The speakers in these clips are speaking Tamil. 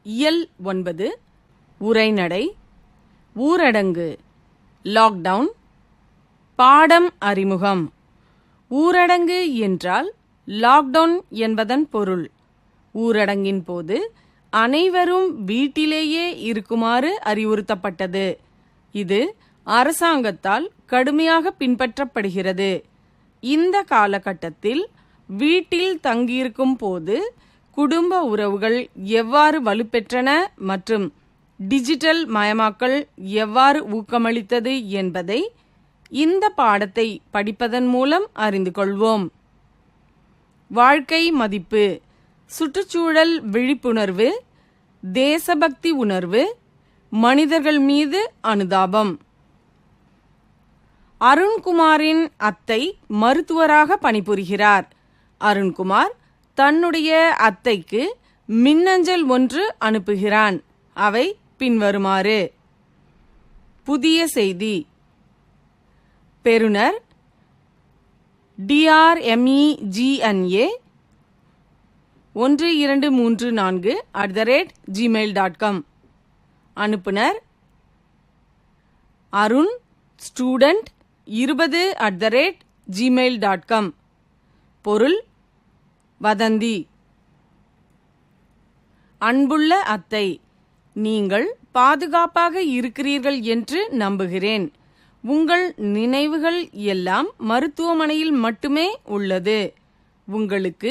இயல் 9 உரைநடை ஊரடங்கு லாக்டவுன் பாடம் அறிமுகம். ஊரடங்கு என்றால் லாக்டவுன் என்பதன் பொருள். ஊரடங்கின் போது அனைவரும் வீட்டிலேயே இருக்குமாறு அறிவுறுத்தப்பட்டது. இது அரசாங்கத்தால் கடுமையாக பின்பற்றப்படுகிறது. இந்த காலகட்டத்தில் வீட்டில் தங்கியிருக்கும் போது குடும்ப உறவுகள் எவ்வாறு வலுப்பெற்றன மற்றும் டிஜிட்டல் மயமாக்கல் எவ்வாறு ஊக்கமளித்தது என்பதை இந்த பாடத்தை படிப்பதன் மூலம் அறிந்து கொள்வோம். வாழ்க்கை மதிப்பு, சுற்றுச்சூழல் விழிப்புணர்வு, தேசபக்தி உணர்வு, மனிதர்கள் மீது அனுதாபம். அருண்குமாரின் அத்தை மருத்துவராக பணிபுரிகிறார். அருண்குமார் தன்னுடைய அத்தைக்கு மின்னஞ்சல் ஒன்று அனுப்புகிறான். அவை பின்வருமாறு. புதிய செய்தி. பெறுநர் DRMEGNA 1234@gmail.com. அனுப்புனர் Arun student 20@gmail.com. பொருள் வதந்தி. அன்புள்ள அத்தை, நீங்கள் பாதுகாப்பாக இருக்கிறீர்கள் என்று நம்புகிறேன். உங்கள் நினைவுகள் எல்லாம் மருத்துவமனையில் மட்டுமே உள்ளது. உங்களுக்கு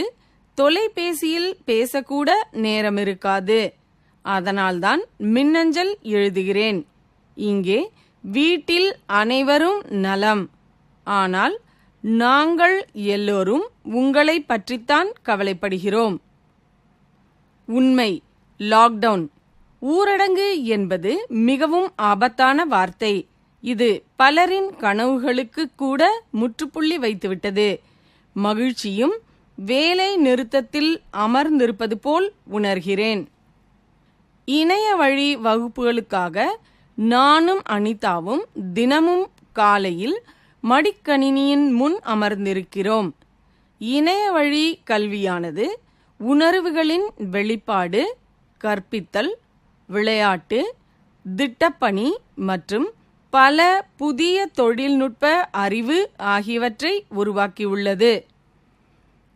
தொலைபேசியில் பேசக்கூட நேரம் இருக்காது. அதனால்தான் மின்னஞ்சல் எழுதுகிறேன். இங்கே வீட்டில் அனைவரும் நலம். ஆனால் நாங்கள் எல்லோரும் உங்களை பற்றித்தான் கவலைப்படுகிறோம். உண்மை. லாக்டவுன், ஊரடங்கு என்பது மிகவும் ஆபத்தான வார்த்தை. இது பலரின் கனவுகளுக்கு கூட முற்றுப்புள்ளி வைத்துவிட்டது. மகிழ்ச்சியும் வேலை நிறுத்தத்தில் அமர்ந்திருப்பது போல் உணர்கிறேன். இணைய வழி வகுப்புகளுக்காக நானும் அனிதாவும் தினமும் காலையில் மடிக்கணினியின் முன் அமர்ந்திருக்கிறோம். இணைய வழி கல்வியானது உணர்வுகளின் வெளிப்பாடு, கற்பித்தல், விளையாட்டு, திட்டப்பணி மற்றும் பல புதிய தொழில்நுட்ப அறிவு ஆகியவற்றை உருவாக்கியுள்ளது.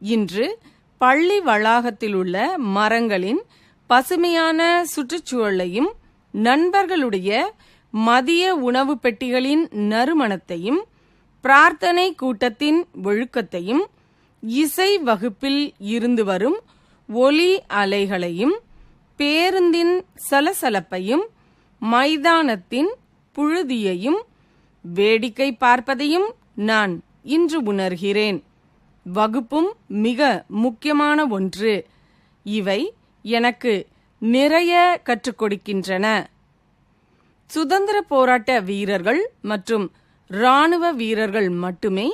இன்று பள்ளி வளாகத்திலுள்ள மரங்களின் பசுமையான சுற்றுச்சூழலையும் நண்பர்களுடைய மதிய உணவு பெட்டிகளின் நறுமணத்தையும் பிரார்த்தனை கூட்டத்தின் ஒழுக்கத்தையும் இசை வகுப்பில் இருந்து வரும் ஒலி அலைகளையும் பேருந்தின் சலசலப்பையும் மைதானத்தின் புழுதியையும் வேடிக்கை பார்ப்பதையும் நான் இன்று உணர்கிறேன். வகுப்பும் மிக முக்கியமான ஒன்று. இவை எனக்கு நிறைய கற்றுக் கொடுக்கின்றன. சுதந்திர போராட்ட வீரர்கள் மற்றும் இராணுவ வீரர்கள் மட்டுமே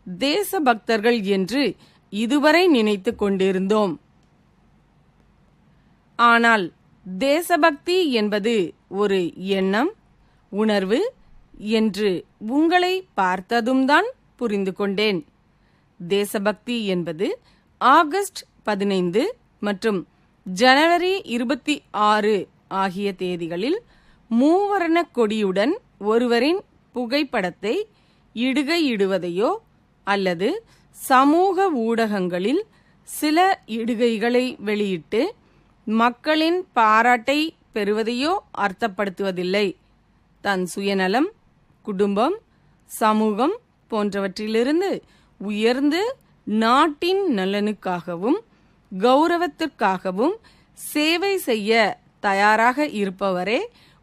தேசபக்தர்கள் என்று இதுவரை நினைத்து கொண்டிருந்தோம். ஆனால் தேசபக்தி என்பது ஒரு எண்ணம், உணர்வு என்று உங்களை பார்த்ததும் தான் புரிந்து கொண்டேன். தேசபக்தி என்பது ஆகஸ்ட் 15 மற்றும் ஜனவரி 26 ஆகிய தேதிகளில் மூவர்ண கொடியுடன் ஒருவரின் புகைப்படத்தை இடுகையிடுவதையோ அல்லது சமூக ஊடகங்களில் சில இடுகைகளை வெளியிட்டு மக்களின் பாராட்டை பெறுவதையோ அர்த்தப்படுத்துவதில்லை. தன் சுயநலம், குடும்பம், சமூகம் போன்றவற்றிலிருந்து உயர்ந்து நாட்டின் நலனுக்காகவும் கௌரவத்திற்காகவும் சேவை செய்ய தயாராக இருப்பவரே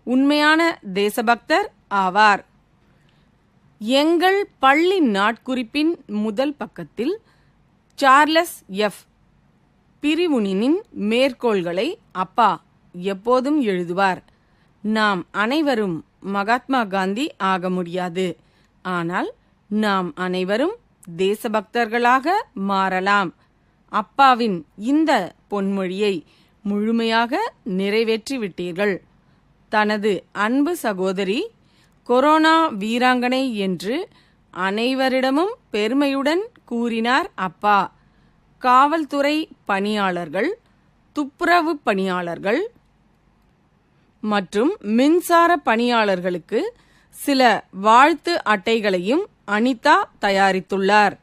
உண்மையான தேசபக்தர் ஆவார். எங்கள் பள்ளி நாட்குறிப்பின் முதல் பக்கத்தில் சார்லஸ் எஃப். பிரிவுனின் மேற்கோள்களை அப்பா எப்போதும் எழுதுவார். நாம் அனைவரும் மகாத்மா காந்தி ஆக முடியாது, ஆனால் நாம் அனைவரும் தேசபக்தர்களாக மாறலாம். அப்பாவின் இந்த பொன்மொழியை முழுமையாக நிறைவேற்றிவிட்டீர்கள். தனது அன்பு சகோதரி கொரோனா வீராங்கனை என்று அனைவரிடமும் பெருமையுடன் கூறினார் அப்பா. காவல்துறை பணியாளர்கள், துப்புரவு பணியாளர்கள், மற்றும் மின்சார பணியாளர்களுக்கு சில வாழ்த்து அட்டைகளையும் அனிதா தயாரித்துள்ளார்.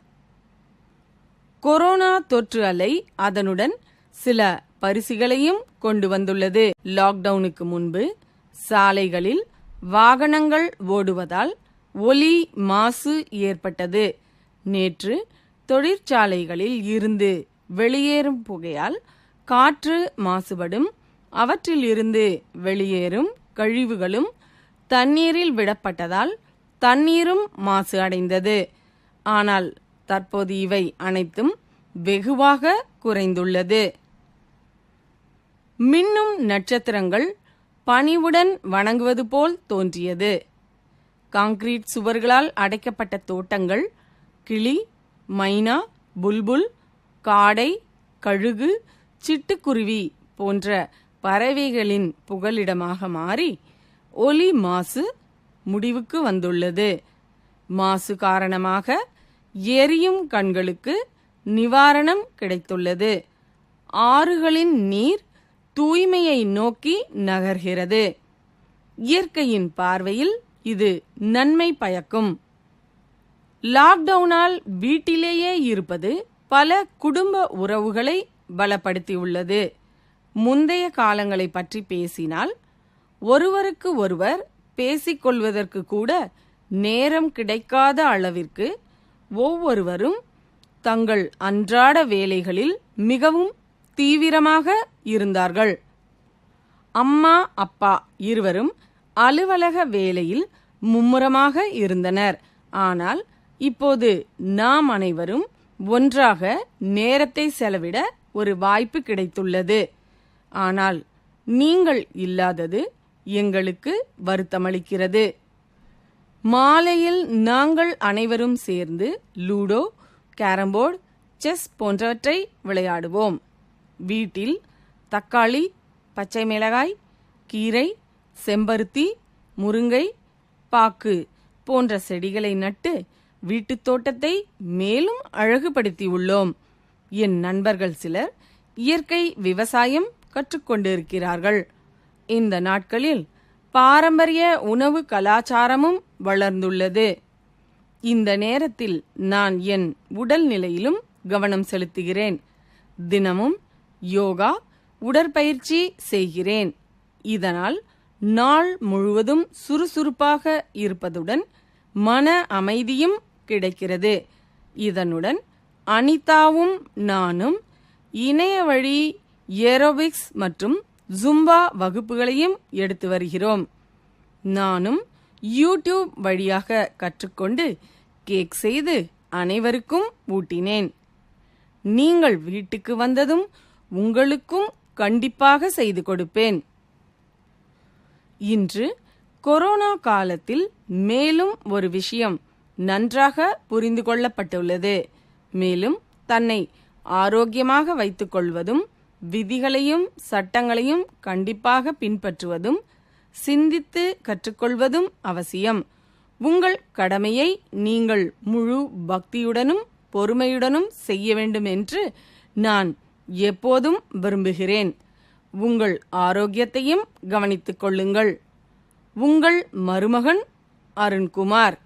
கொரோனா தொற்று அலை அதனுடன் சில பரிசுகளையும் கொண்டு வந்துள்ளது. லாக்டவுனுக்கு முன்பு சாலைகளில் வாகனங்கள் ஓடுவதால் ஒலி மாசு ஏற்பட்டது. நேற்று தொழிற்சாலைகளில் இருந்து வெளியேறும் புகையால் காற்று மாசுபடும். அவற்றில் இருந்து வெளியேறும் கழிவுகளும் தண்ணீரில் விடப்பட்டதால் தண்ணீரும் மாசு அடைந்தது. ஆனால் தற்போது இவை அனைத்தும் வெகுவாக குறைந்துள்ளது. மின்னும் நட்சத்திரங்கள் பணிவுடன் வணங்குவது போல் தோன்றியது. கான்கிரீட் சுவர்களால் அடைக்கப்பட்ட தோட்டங்கள் கிளி, மைனா, புல்புல், காடை, கழுகு, சிட்டுக்குருவி போன்ற பறவைகளின் புகலிடமாக மாறி ஒலி மாசு முடிவுக்கு வந்துள்ளது. மாசு காரணமாக எரியும் கண்களுக்கு நிவாரணம் கிடைத்துள்ளது. ஆறுகளின் நீர் தூய்மையை நோக்கி நகர்கிறது. இயற்கையின் பார்வையில் இது நன்மை பயக்கும். லாக்டவுனால் வீட்டிலேயே இருப்பது பல குடும்ப உறவுகளை பலப்படுத்தியுள்ளது. முந்தைய காலங்களை பற்றி பேசினால் ஒருவருக்கு ஒருவர் பேசிக்கொள்வதற்கு கூட நேரம் கிடைக்காத அளவிற்கு ஒவ்வொருவரும் தங்கள் அன்றாட வேலைகளில் மிகவும் தீவிரமாக இருந்தார்கள். அம்மா, அப்பா இருவரும் அலுவலக வேலையில் மும்முரமாக இருந்தனர். ஆனால் இப்போது நாம் அனைவரும் ஒன்றாக நேரத்தை செலவிட ஒரு வாய்ப்பு கிடைத்துள்ளது. ஆனால் நீங்கள் இல்லாதது எங்களுக்கு வருத்தமளிக்கிறது. மாலையில் நாங்கள் அனைவரும் சேர்ந்து லூடோ, கேரம்போர்டு, செஸ் போன்றவற்றை விளையாடுவோம். வீட்டில் தக்காளி, பச்சை மிளகாய், கீரை, செம்பருத்தி, முருங்கை, பாக்கு போன்ற செடிகளை நட்டு வீட்டுத் தோட்டத்தை மேலும் அழகுபடுத்தியுள்ளோம். என் நண்பர்கள் சிலர் இயற்கை விவசாயம் கற்றுக்கொண்டிருக்கிறார்கள். இந்த நாட்களில் பாரம்பரிய உணவு கலாச்சாரமும் வளர்ந்துள்ளது. இந்த நேரத்தில் நான் என் உடல் நிலையிலும் கவனம் செலுத்துகிறேன். தினமும் யோகா, உடற்பயிற்சி செய்கிறேன். இதனால் நாள் முழுவதும் சுறுசுறுப்பாக இருப்பதுடன் மன அமைதியும் கிடைக்கிறது. இதனுடன் அனிதாவும் நானும் இணைய வழி ஏரோபிக்ஸ் மற்றும் ஜும்பா வகுப்புகளையும் எடுத்து வருகிறோம். நானும் யூடியூப் வழியாக கற்றுக்கொண்டு கேக் செய்து அனைவருக்கும் ஊட்டினேன். நீங்கள் வீட்டுக்கு வந்ததும் உங்களுக்கும் கண்டிப்பாக செய்து கொடுப்பேன். இன்று கொரோனா காலத்தில் மேலும் ஒரு விஷயம் நன்றாக புரிந்து கொள்ளப்பட்டுள்ளது. மேலும் தன்னை ஆரோக்கியமாக வைத்துக் கொள்வதும் விதிகளையும் சட்டங்களையும் கண்டிப்பாக பின்பற்றுவதும் சிந்தித்து கற்றுக்கொள்வதும் அவசியம். உங்கள் கடமையை நீங்கள் முழு பக்தியுடனும் பொறுமையுடனும் செய்ய வேண்டும் என்று நான் எப்போதும் விரும்புகிறேன். உங்கள் ஆரோக்கியத்தையும் கவனித்துக் கொள்ளுங்கள். உங்கள் மருமகன் அருண்குமார்.